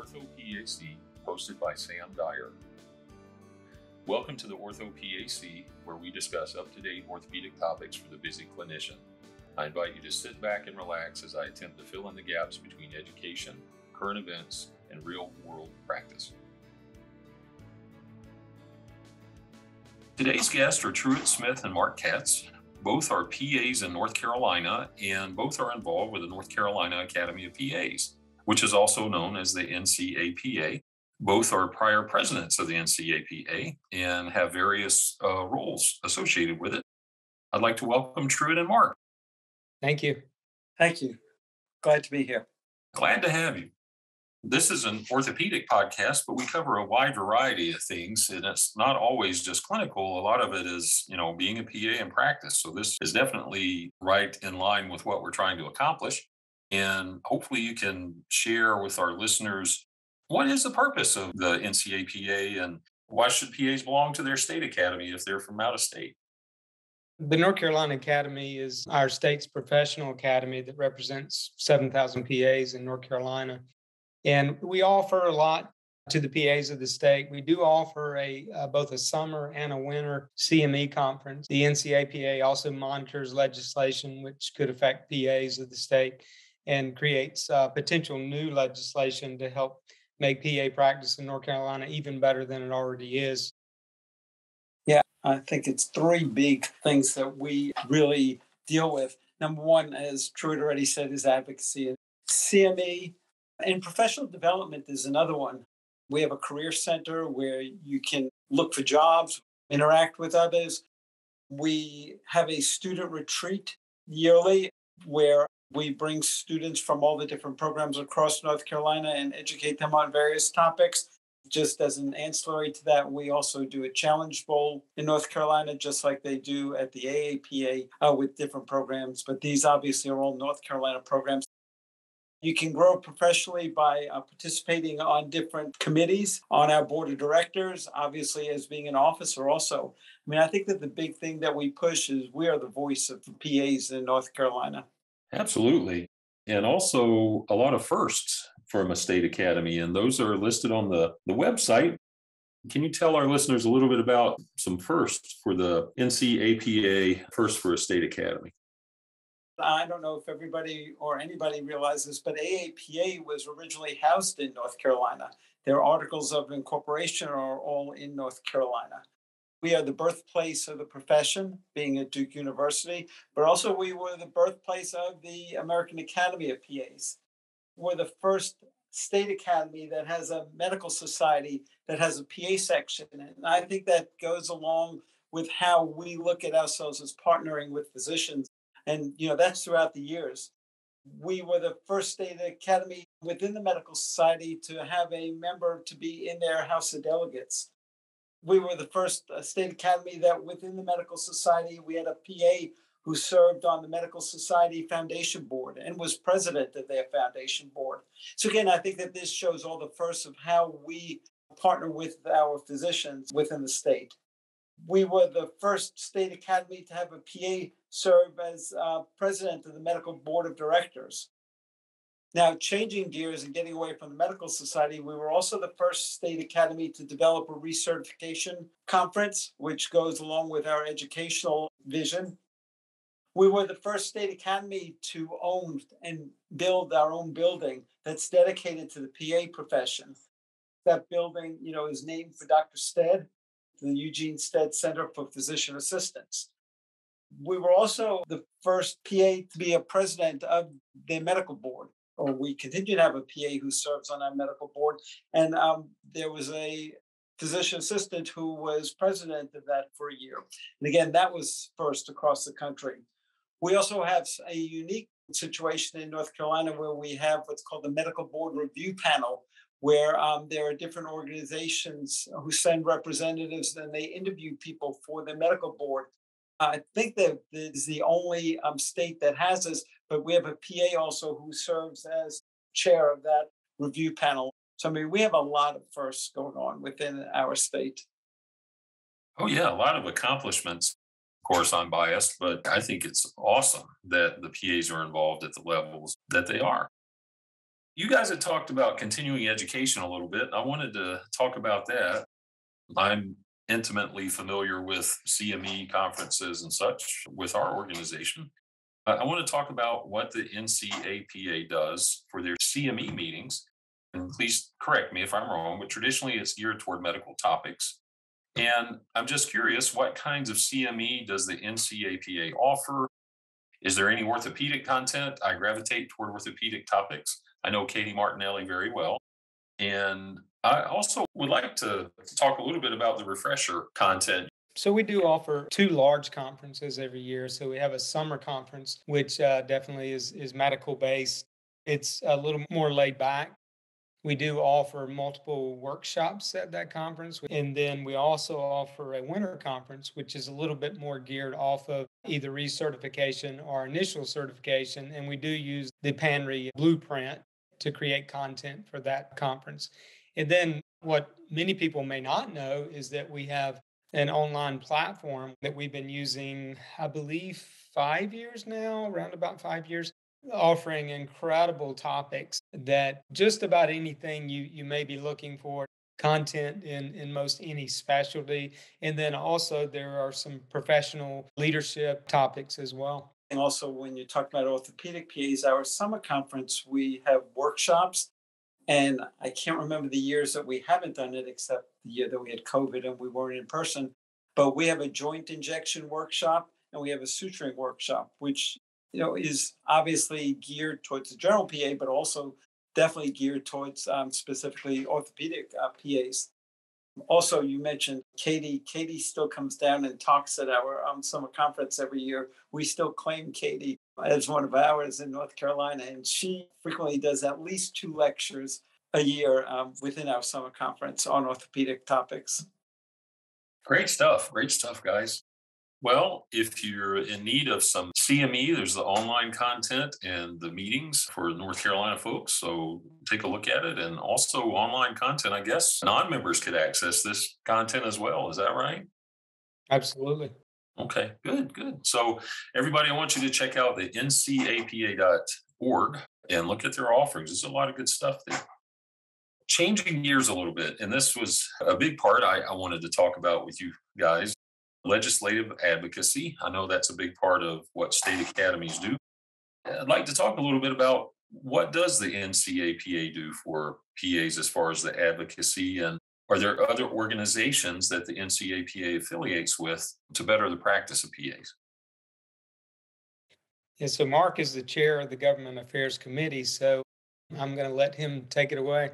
orthoPAC, hosted by Sam Dyer. Welcome to the orthoPAC, where we discuss up-to-date orthopedic topics for the busy clinician. I invite you to sit back and relax as I attempt to fill in the gaps between education, current events, and real-world practice. Today's guests are Truett Smith and Marc Katz. Both are PAs in North Carolina, and both are involved with the North Carolina Academy of PAs, which is also known as the NCAPA. Both are prior presidents of the NCAPA and have various roles associated with it. I'd like to welcome Truett and Marc. Thank you. Thank you. Glad to be here. Glad to have you. This is an orthopedic podcast, but we cover a wide variety of things, and it's not always just clinical. A lot of it is, being a PA in practice. So this is definitely right in line with what we're trying to accomplish. And hopefully you can share with our listeners, what is the purpose of the NCAPA and why should PAs belong to their state academy if they're from out of state? The North Carolina Academy is our state's professional academy that represents 7,000 PAs in North Carolina. And we offer a lot to the PAs of the state. We do offer both a summer and a winter CME conference. The NCAPA also monitors legislation which could affect PAs of the state and creates potential new legislation to help make PA practice in North Carolina even better than it already is. Yeah, I think it's three big things that we really deal with. Number one, as Truett already said, is advocacy. CME and professional development is another one. We have a career center where you can look for jobs, interact with others. We have a student retreat yearly where we bring students from all the different programs across North Carolina and educate them on various topics. Just as an ancillary to that, we also do a challenge bowl in North Carolina, just like they do at the AAPA with different programs. But these obviously are all North Carolina programs. You can grow professionally by participating on different committees on our board of directors, obviously as being an officer also. I think that the big thing that we push is we are the voice of the PAs in North Carolina. Absolutely. And also a lot of firsts from a state academy, and those are listed on the website. Can you tell our listeners a little bit about some firsts for the NCAPA First for a State Academy? I don't know if everybody or anybody realizes, but AAPA was originally housed in North Carolina. Their articles of incorporation are all in North Carolina. We are the birthplace of the profession, being at Duke University, but also we were the birthplace of the American Academy of PAs. We're the first state academy that has a medical society that has a PA section. And I think that goes along with how we look at ourselves as partnering with physicians. And, that's throughout the years. We were the first state academy within the medical society to have a member to be in their House of Delegates. We were the first state academy that within the medical society, we had a PA who served on the Medical Society Foundation Board and was president of their foundation board. So again, I think that this shows all the firsts of how we partner with our physicians within the state. We were the first state academy to have a PA serve as president of the medical board of directors. Now, changing gears and getting away from the medical society, we were also the first state academy to develop a recertification conference, which goes along with our educational vision. We were the first state academy to own and build our own building that's dedicated to the PA profession. That building, is named for Dr. Stead, the Eugene Stead Center for Physician Assistants. We were also the first PA to be a president of the medical board, or we continue to have a PA who serves on our medical board. And there was a physician assistant who was president of that for a year. And again, that was first across the country. We also have a unique situation in North Carolina where we have what's called the Medical Board Review Panel, where there are different organizations who send representatives and they interview people for the medical board. I think that this is the only state that has this, but we have a PA also who serves as chair of that review panel. So, we have a lot of firsts going on within our state. Oh, yeah, a lot of accomplishments. Of course, I'm biased, but I think it's awesome that the PAs are involved at the levels that they are. You guys had talked about continuing education a little bit. I wanted to talk about that. I'm intimately familiar with CME conferences and such with our organization. I want to talk about what the NCAPA does for their CME meetings. And please correct me if I'm wrong, but traditionally it's geared toward medical topics. And I'm just curious, what kinds of CME does the NCAPA offer? Is there any orthopedic content? I gravitate toward orthopedic topics. I know Katie Martinelli very well. And I also would like to talk a little bit about the refresher content. So we do offer two large conferences every year. So we have a summer conference, which definitely is medical based. It's a little more laid back. We do offer multiple workshops at that conference. And then we also offer a winter conference, which is a little bit more geared off of either recertification or initial certification. And we do use the PANRI blueprint to create content for that conference. And then what many people may not know is that we have an online platform that we've been using, I believe, 5 years now, around about 5 years, offering incredible topics that just about anything you may be looking for, content in most any specialty. And then also there are some professional leadership topics as well. And also, when you talk about orthopedic PAs, our summer conference, we have workshops. And I can't remember the years that we haven't done it, except the year that we had COVID and we weren't in person. But we have a joint injection workshop and we have a suturing workshop, which is obviously geared towards the general PA, but also definitely geared towards specifically orthopedic PAs. Also, you mentioned Katie. Katie still comes down and talks at our summer conference every year. We still claim Katie as one of ours in North Carolina, and she frequently does at least 2 lectures a year within our summer conference on orthopedic topics. Great stuff. Great stuff, guys. Well, if you're in need of some CME, there's the online content and the meetings for North Carolina folks. So take a look at it. And also online content, I guess non-members could access this content as well. Is that right? Absolutely. Okay, good, good. So everybody, I want you to check out the ncapa.org and look at their offerings. There's a lot of good stuff there. Changing gears a little bit, and this was a big part I wanted to talk about with you guys. Legislative advocacy. I know that's a big part of what state academies do. I'd like to talk a little bit about what does the NCAPA do for PAs as far as the advocacy, and are there other organizations that the NCAPA affiliates with to better the practice of PAs? And so Marc is the chair of the Government Affairs Committee, so I'm going to let him take it away.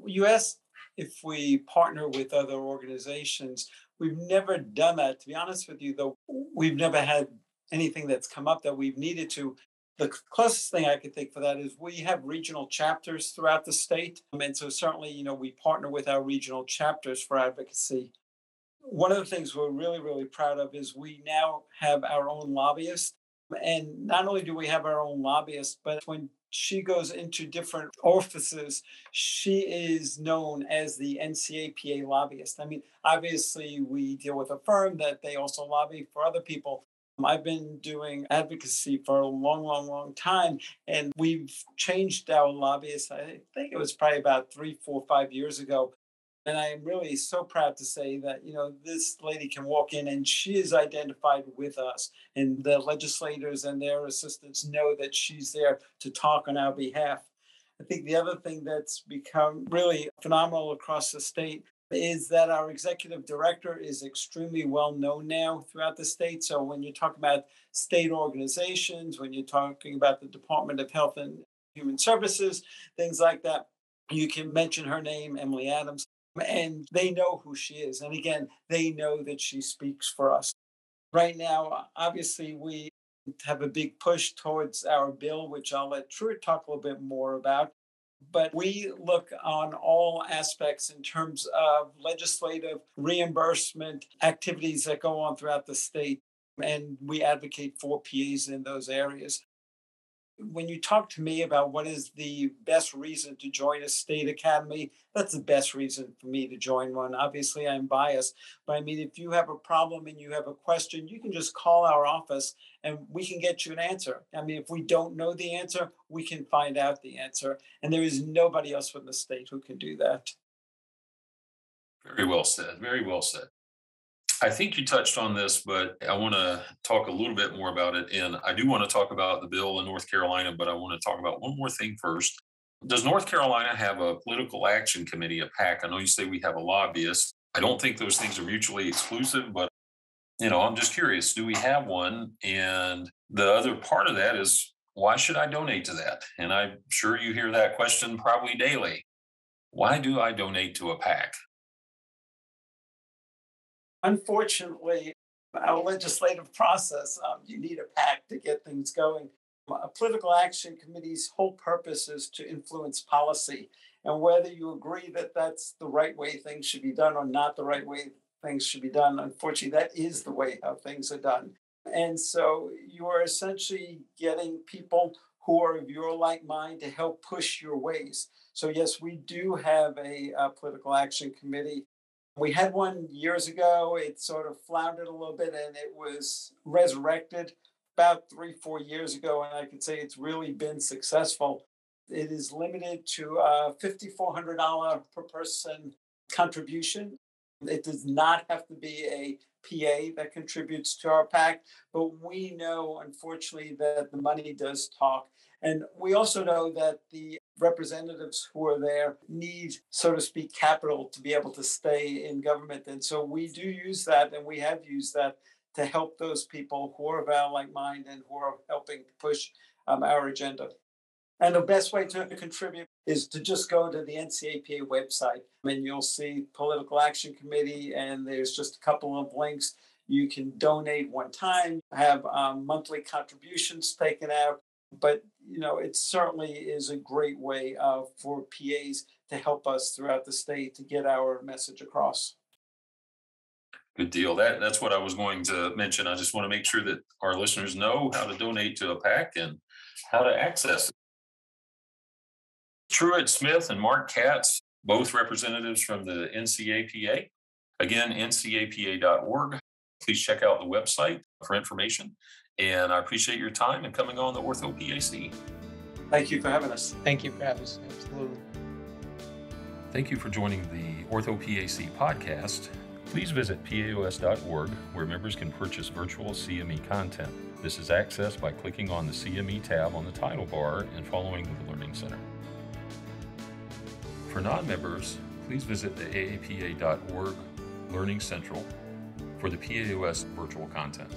You asked if we partner with other organizations. We've never done that. To be honest with you, though, we've never had anything that's come up that we've needed to. The closest thing I could think for that is we have regional chapters throughout the state. And so certainly, we partner with our regional chapters for advocacy. One of the things we're really, really proud of is we now have our own lobbyist. And not only do we have our own lobbyist, but when she goes into different offices, she is known as the NCAPA lobbyist. I mean, obviously, we deal with a firm that they also lobby for other people. I've been doing advocacy for a long, long, long time, and we've changed our lobbyist. I think it was probably about 3, 4, 5 years ago. And I am really so proud to say that, this lady can walk in and she is identified with us. And the legislators and their assistants know that she's there to talk on our behalf. I think the other thing that's become really phenomenal across the state is that our executive director is extremely well known now throughout the state. So when you talk about state organizations, when you're talking about the Department of Health and Human Services, things like that, you can mention her name, Emily Adams. And they know who she is. And again, they know that she speaks for us. Right now, obviously, we have a big push towards our bill, which I'll let Truett talk a little bit more about. But we look on all aspects in terms of legislative reimbursement activities that go on throughout the state. And we advocate for PAs in those areas. When you talk to me about what is the best reason to join a state academy, that's the best reason for me to join one. Obviously, I'm biased, but I mean, if you have a problem and you have a question, you can just call our office and we can get you an answer. I mean, if we don't know the answer, we can find out the answer. And there is nobody else in the state who can do that. Very well said. Very well said. I think you touched on this, but I want to talk a little bit more about it. And I do want to talk about the bill in North Carolina, but I want to talk about one more thing first. Does North Carolina have a political action committee, a PAC? I know you say we have a lobbyist. I don't think those things are mutually exclusive, but I'm just curious, do we have one? And the other part of that is, why should I donate to that? And I'm sure you hear that question probably daily. Why do I donate to a PAC? Unfortunately, our legislative process, you need a PAC to get things going. A political action committee's whole purpose is to influence policy. And whether you agree that that's the right way things should be done or not the right way things should be done, unfortunately, that is the way how things are done. And so you are essentially getting people who are of your like mind to help push your ways. So, yes, we do have a political action committee. We had one years ago. It sort of floundered a little bit and it was resurrected about 3-4 years ago. And I can say it's really been successful. It is limited to $5,400 per person contribution. It does not have to be a PA that contributes to our PAC, but we know, unfortunately, that the money does talk. And we also know that the representatives who are there need, so to speak, capital to be able to stay in government. And so we do use that, and we have used that to help those people who are of our like mind and who are helping push our agenda. And the best way to contribute is to just go to the NCAPA website and you'll see Political Action Committee, and there's just a couple of links. You can donate one time, have monthly contributions taken out. But, it certainly is a great way for PAs to help us throughout the state to get our message across. Good deal. That's what I was going to mention. I just want to make sure that our listeners know how to donate to a PAC and how to access it. Truett Smith and Marc Katz, both representatives from the NCAPA. Again, ncapa.org. Please check out the website for information. And I appreciate your time and coming on the orthoPAC. Thank you for having us. Thank you for having us. Absolutely. Thank you for joining the orthoPAC podcast. Please visit paos.org, where members can purchase virtual CME content. This is accessed by clicking on the CME tab on the title bar and following the Learning Center. For non-members, please visit the aapa.org Learning Central for the PAOS virtual content.